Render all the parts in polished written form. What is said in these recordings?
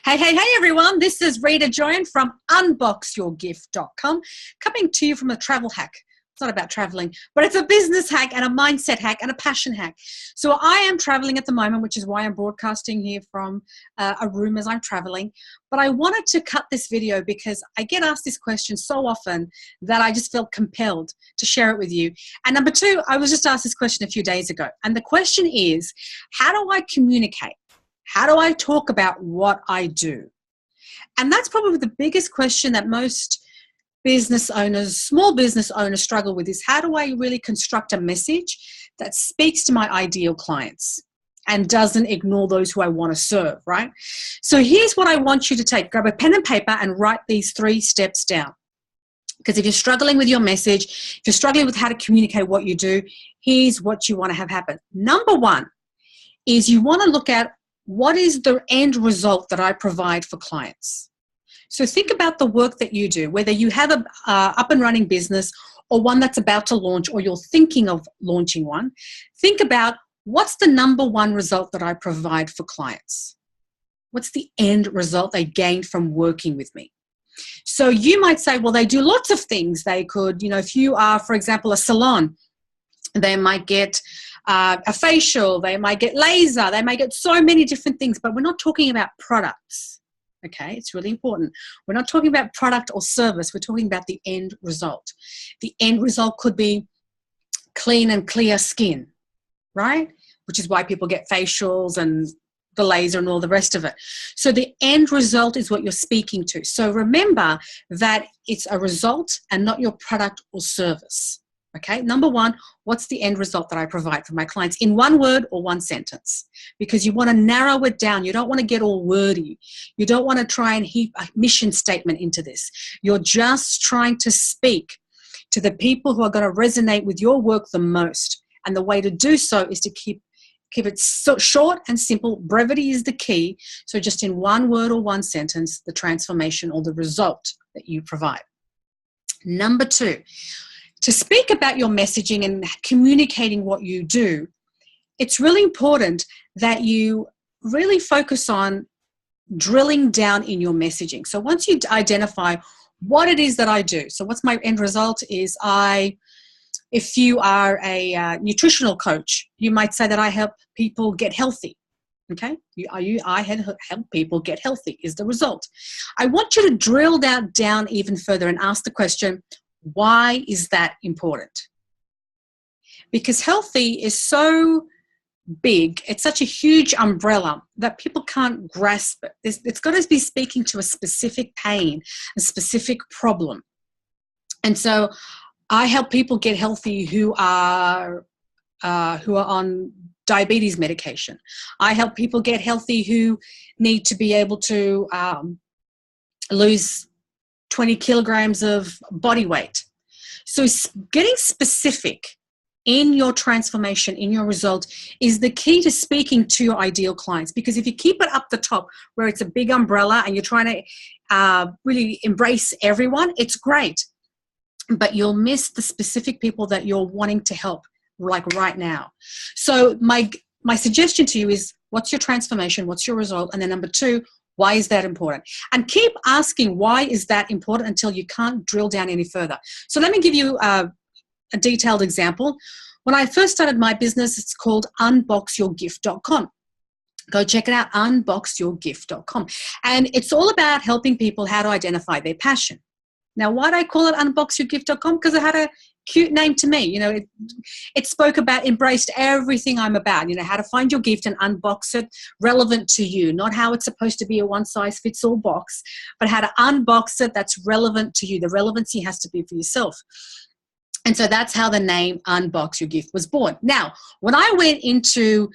Hey, everyone. This is Rita Joyan from unboxyourgift.com, coming to you from a travel hack. It's not about traveling, but it's a business hack and a mindset hack and a passion hack. So I am traveling at the moment, which is why I'm broadcasting here from a room as I'm traveling. But I wanted to cut this video because I get asked this question so often that I just felt compelled to share it with you. And number two, I was just asked this question a few days ago. And the question is, how do I communicate? How do I talk about what I do? And that's probably the biggest question that most business owners, small business owners struggle with, is how do I really construct a message that speaks to my ideal clients and doesn't ignore those who I want to serve, right? So here's what I want you to take. Grab a pen and paper and write these 3 steps down. Because if you're struggling with your message, if you're struggling with how to communicate what you do, here's what you want to have happen. Number 1 is you want to look at what is the end result that I provide for clients. So think about the work that you do, whether you have a up and running business or one that's about to launch, or you're thinking of launching one. Think about, what's the number 1 result that I provide for clients? What's the end result they gained from working with me? So you might say, well, they do lots of things. They could, if you are, for example, a salon, they might get a facial, they might get laser, they might get so many different things, but we're not talking about products, okay? It's really important. We're not talking about product or service, we're talking about the end result. The end result could be clean and clear skin, right? Which is why people get facials and the laser and all the rest of it. So the end result is what you're speaking to. So remember that it's a result and not your product or service. Okay, number 1, what's the end result that I provide for my clients in 1 word or 1 sentence? Because you want to narrow it down. You don't want to get all wordy. You don't want to try and heap a mission statement into this. You're just trying to speak to the people who are going to resonate with your work the most. And the way to do so is to keep it so short and simple. Brevity is the key. So just in 1 word or 1 sentence, the transformation or the result that you provide. Number 2, to speak about your messaging and communicating what you do, it's really important that you really focus on drilling down in your messaging. So once you identify what it is that I do, so what's my end result is if you are a nutritional coach, you might say that I help people get healthy. Okay, I help people get healthy is the result. I want you to drill down even further and ask the question, why is that important? Because healthy is so big, it's such a huge umbrella that people can't grasp it. It's got to be speaking to a specific pain, a specific problem. And so I help people get healthy who are on diabetes medication. I help people get healthy who need to be able to lose 20 kilograms of body weight. So getting specific in your transformation, in your result, is the key to speaking to your ideal clients. Because if you keep it up the top where it's a big umbrella and you're trying to really embrace everyone, it's great. But you'll miss the specific people that you're wanting to help, like right now. So my suggestion to you is, what's your transformation? What's your result? And then number 2, why is that important? And keep asking why is that important until you can't drill down any further. So let me give you a detailed example. When I first started my business, it's called unboxyourgift.com. Go check it out, unboxyourgift.com. And it's all about helping people how to identify their passion. Now, why do I call it unboxyourgift.com? Because it had a cute name to me. It spoke about, embraced everything I'm about, how to find your gift and unbox it relevant to you, not how it's supposed to be a one-size-fits-all box, but how to unbox it that's relevant to you. The relevancy has to be for yourself. And so that's how the name Unbox Your Gift was born. Now, when I went into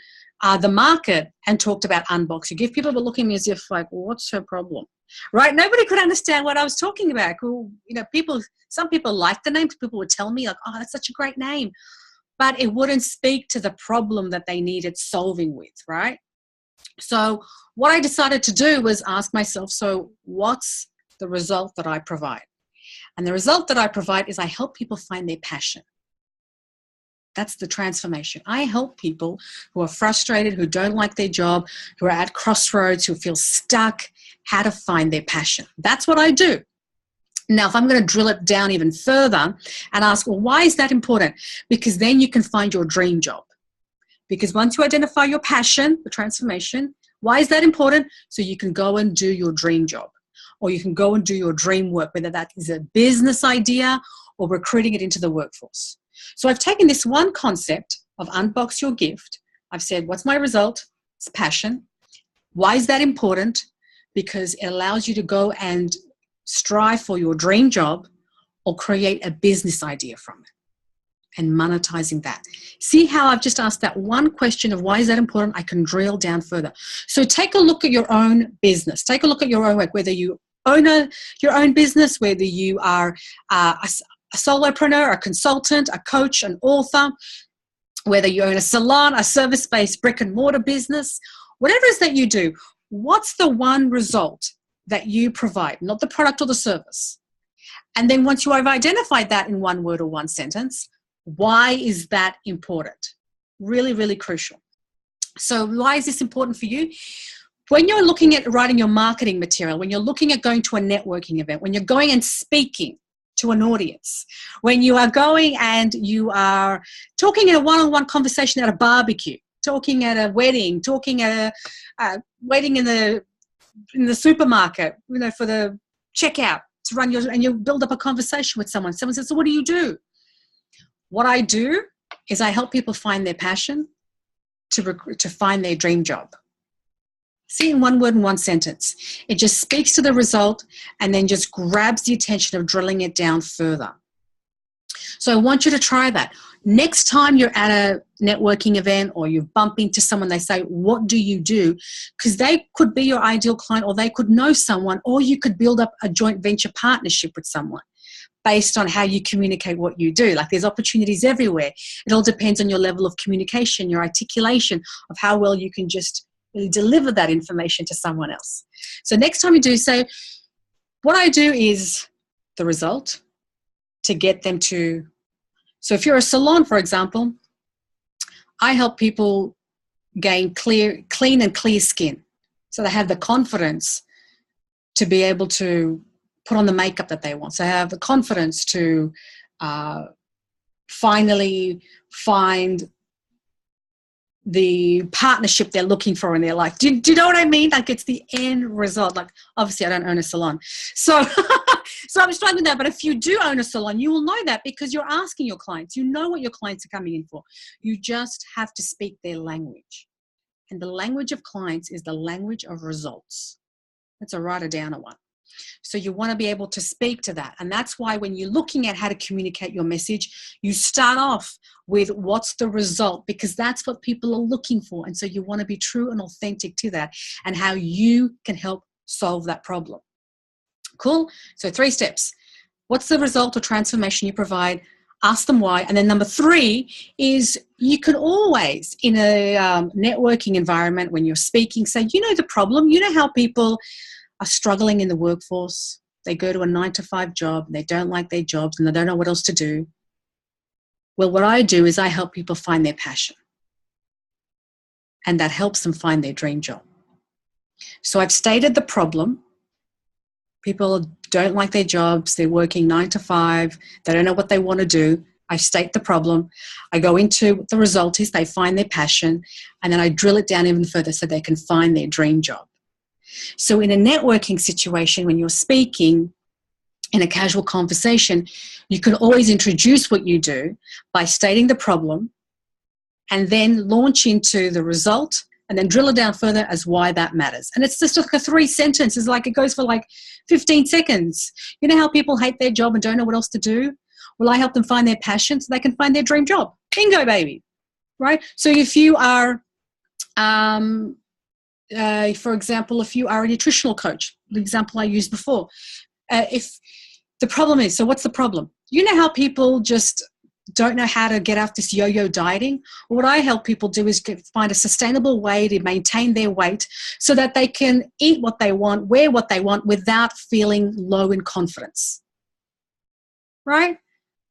the market and talked about Unbox Your Gift, people were looking at me as if like, well, what's her problem? Right? Nobody could understand what I was talking about. Some people liked the name. People would tell me like, oh, that's such a great name. But it wouldn't speak to the problem that they needed solving with, right? So what I decided to do was ask myself, so what's the result that I provide? And the result that I provide is I help people find their passion. That's the transformation. I help people who are frustrated, who don't like their job, who are at crossroads, who feel stuck, how to find their passion. That's what I do. Now, if I'm going to drill it down even further and ask, well, why is that important? Because then you can find your dream job. Because once you identify your passion, the transformation, why is that important? So you can go and do your dream job, or you can go and do your dream work, whether that is a business idea or recruiting it into the workforce. So I've taken this one concept of unbox your gift. I've said, what's my result? It's passion. Why is that important? Because it allows you to go and strive for your dream job or create a business idea from it and monetizing that. See how I've just asked that one question of why is that important? I can drill down further. So take a look at your own business. Take a look at your own work, whether you own your own business, whether you are a solopreneur, a consultant, a coach, an author, whether you own a salon, a service-based brick and mortar business, whatever it is that you do, what's the one result that you provide, not the product or the service? And then once you have identified that in one word or one sentence, why is that important? Really, really crucial. So why is this important for you? When you're looking at writing your marketing material, when you're looking at going to a networking event, when you're going and speaking to an audience, when you are going and you are talking in a one-on-one conversation at a barbecue, talking at a wedding, talking at a waiting in the supermarket, for the checkout to run and you build up a conversation with someone. Someone says, so what do you do? What I do is I help people find their passion to find their dream job. See, in one word and one sentence. It just speaks to the result and then just grabs the attention of drilling it down further. So I want you to try that. Next time you're at a networking event or you bump into someone, they say, what do you do? Because they could be your ideal client, or they could know someone, or you could build up a joint venture partnership with someone based on how you communicate what you do. Like, there's opportunities everywhere. It all depends on your level of communication, your articulation of how well you can just really deliver that information to someone else. So next time you do, say, what I do is the result to get them to. So if you're a salon, for example, I help people gain clean and clear skin. So they have the confidence to be able to put on the makeup that they want. So they have the confidence to finally find the partnership they're looking for in their life. Do you know what I mean? Like, it's the end result. Like, obviously I don't own a salon. So I'm struggling with that. But if you do own a salon, you will know that because you're asking your clients. You know what your clients are coming in for. You just have to speak their language. And the language of clients is the language of results. That's a write-a-downer one. So you want to be able to speak to that. And that's why when you're looking at how to communicate your message, you start off with what's the result, because that's what people are looking for. And so you want to be true and authentic to that and how you can help solve that problem. Cool? So 3 steps. What's the result or transformation you provide? Ask them why. And then number 3 is you can always, in a networking environment, when you're speaking, say, you know the problem. You know how people are struggling in the workforce. They go to a 9-to-5 job, and they don't like their jobs, and they don't know what else to do. Well, what I do is I help people find their passion, and that helps them find their dream job. So I've stated the problem. People don't like their jobs. They're working 9 to 5. They don't know what they want to do. I state the problem. I go into what the result is. They find their passion, and then I drill it down even further so they can find their dream job. So in a networking situation, when you're speaking in a casual conversation, you can always introduce what you do by stating the problem and then launch into the result and then drill it down further as why that matters. And it's just like a 3 sentences, like it goes for like 15 seconds. You know how people hate their job and don't know what else to do? Well, I help them find their passion so they can find their dream job. Bingo, baby. Right? So if you are, for example, if you are a nutritional coach, the example I used before, if the problem is, so what's the problem? You know how people just don't know how to get off this yo-yo dieting? What I help people do is find a sustainable way to maintain their weight so that they can eat what they want, wear what they want without feeling low in confidence. Right?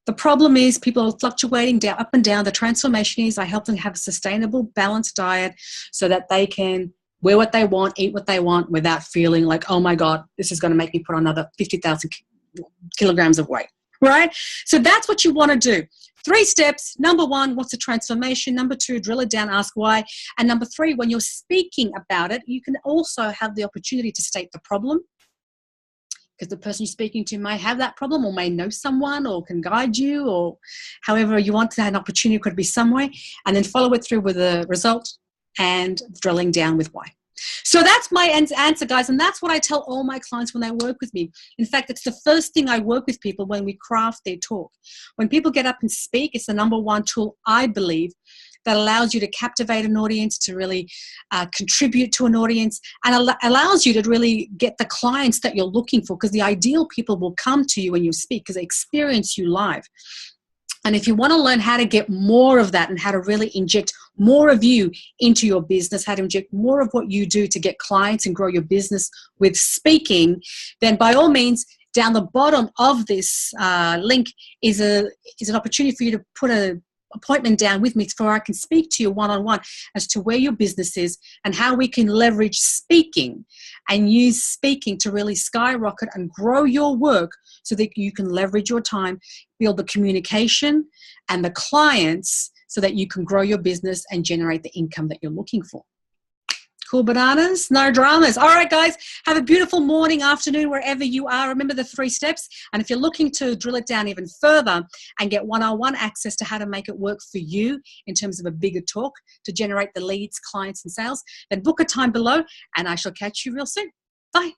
The problem is people are fluctuating down, up and down. The transformation is I help them have a sustainable, balanced diet so that they can wear what they want, eat what they want without feeling like, oh my God, this is going to make me put on another 50,000 kilograms of weight, right? So that's what you want to do. 3 steps. Number 1, what's the transformation? Number 2, drill it down, ask why. And number 3, when you're speaking about it, you can also have the opportunity to state the problem, because the person you're speaking to may have that problem or may know someone or can guide you, or however you want to have an opportunity, could be some way, and then follow it through with a result and drilling down with why. So that's my answer, guys, and that's what I tell all my clients when they work with me. In fact, it's the first thing I work with people when we craft their talk. When people get up and speak, it's the number 1 tool, I believe, that allows you to captivate an audience, to really contribute to an audience, and allows you to really get the clients that you're looking for, because the ideal people will come to you when you speak because they experience you live. And if you want to learn how to get more of that and how to really inject more of you into your business, how to inject more of what you do to get clients and grow your business with speaking, then by all means, down the bottom of this link is an opportunity for you to put an appointment down with me so I can speak to you one-on-one as to where your business is and how we can leverage speaking and use speaking to really skyrocket and grow your work so that you can leverage your time, build the communication and the clients so that you can grow your business and generate the income that you're looking for. Cool bananas, no dramas. All right, guys, have a beautiful morning, afternoon, wherever you are. Remember the 3 steps. And if you're looking to drill it down even further and get one-on-one access to how to make it work for you in terms of a bigger talk to generate the leads, clients, and sales, then book a time below, and I shall catch you real soon. Bye.